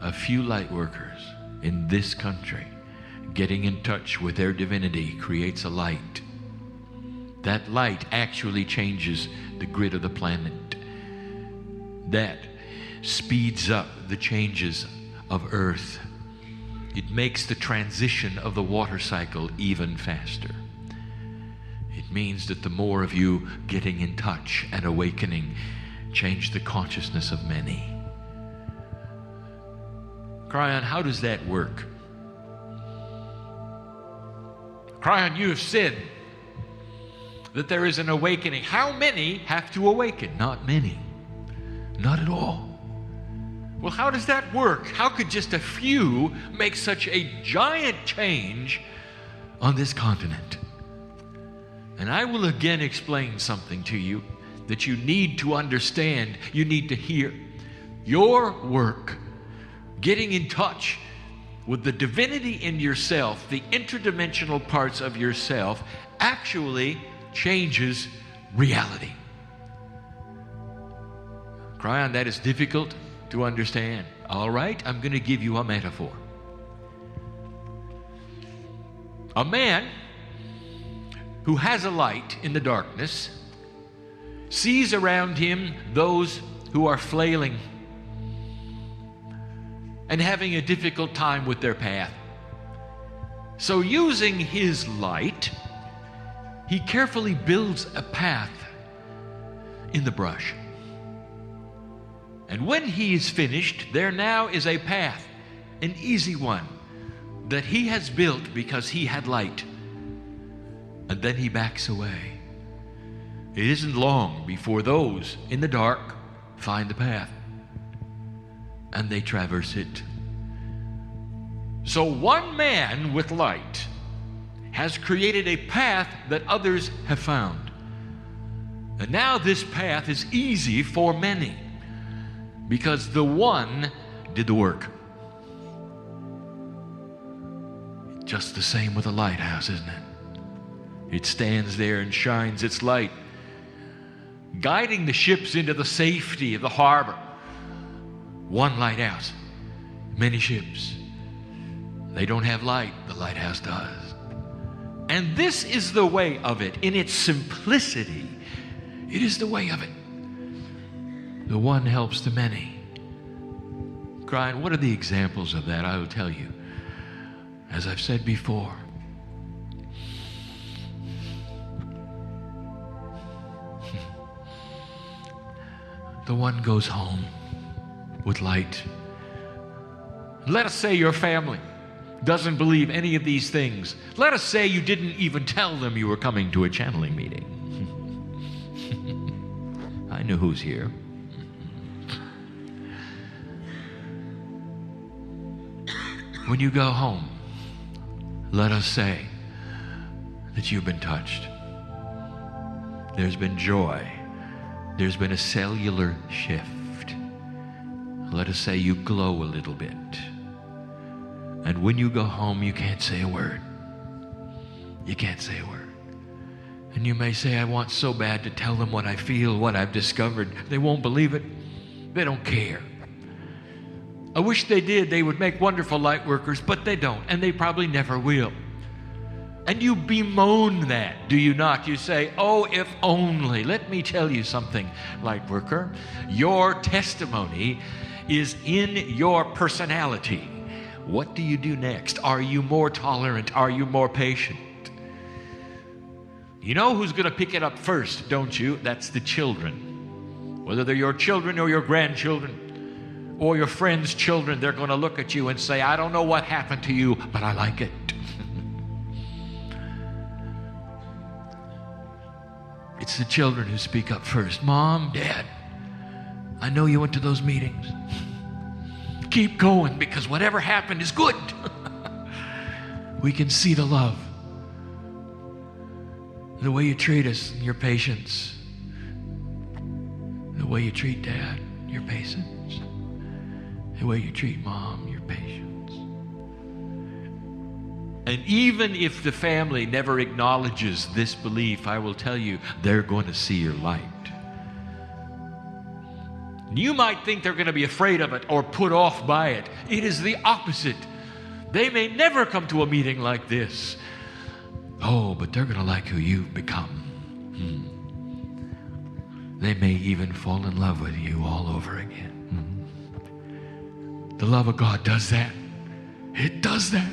a few light workers in this country getting in touch with their divinity creates a light. That light actually changes the grid of the planet. That speeds up the changes of Earth. It makes the transition of the water cycle even faster. It means that the more of you getting in touch and awakening change the consciousness of many. Kryon, how does that work? Kryon, you have said that there is an awakening. How many have to awaken? Not many. Not at all. Well, how does that work? How could just a few make such a giant change on this continent? And I will again explain something to you that you need to understand, you need to hear. Your work, getting in touch with the divinity in yourself, the interdimensional parts of yourself, actually changes reality. Kryon, that is difficult to understand. All right, I'm going to give you a metaphor. A man who has a light in the darkness sees around him those who are flailing and having a difficult time with their path. So using his light, he carefully builds a path in the brush. And when he is finished, there now is a path, an easy one, that he has built because he had light. And then he backs away. It isn't long before those in the dark find the path, and they traverse it. So one man with light has created a path that others have found. And now this path is easy for many, because the one did the work. Just the same with a lighthouse, isn't it? It stands there and shines its light, guiding the ships into the safety of the harbor. One lighthouse, many ships. They don't have light, the lighthouse does. And this is the way of it. In its simplicity, it is the way of it. The one helps the many. Kryon, what are the examples of that? I will tell you. As I've said before, the one goes home with light. Let us say your family doesn't believe any of these things. Let us say you didn't even tell them you were coming to a channeling meeting. I know who's here. When you go home, let us say that you've been touched. There's been joy. There's been a cellular shift. Let us say you glow a little bit. And when you go home, you can't say a word. You can't say a word. And you may say, I want so bad to tell them what I feel, what I've discovered. They won't believe it. They don't care. I wish they did. They would make wonderful light workers, but they don't, and they probably never will. And you bemoan that, do you not? You say, oh, if only. Let me tell you something, light worker. Your testimony is in your personality. What do you do next? Are you more tolerant? Are you more patient? You know who's going to pick it up first, don't you? That's the children. Whether they're your children or your grandchildren or your friends' children, they're going to look at you and say, I don't know what happened to you, but I like it. It's the children who speak up first. Mom, Dad, I know you went to those meetings. Keep going, because whatever happened is good. We can see the love. The way you treat us, your patience. The way you treat Dad, your patience. The way you treat Mom, your patience. And even if the family never acknowledges this belief, I will tell you, they're going to see your light. You might think they're going to be afraid of it or put off by it. It is the opposite. They may never come to a meeting like this. Oh, but they're going to like who you've become. They may even fall in love with you all over again. The love of God does that. It does that.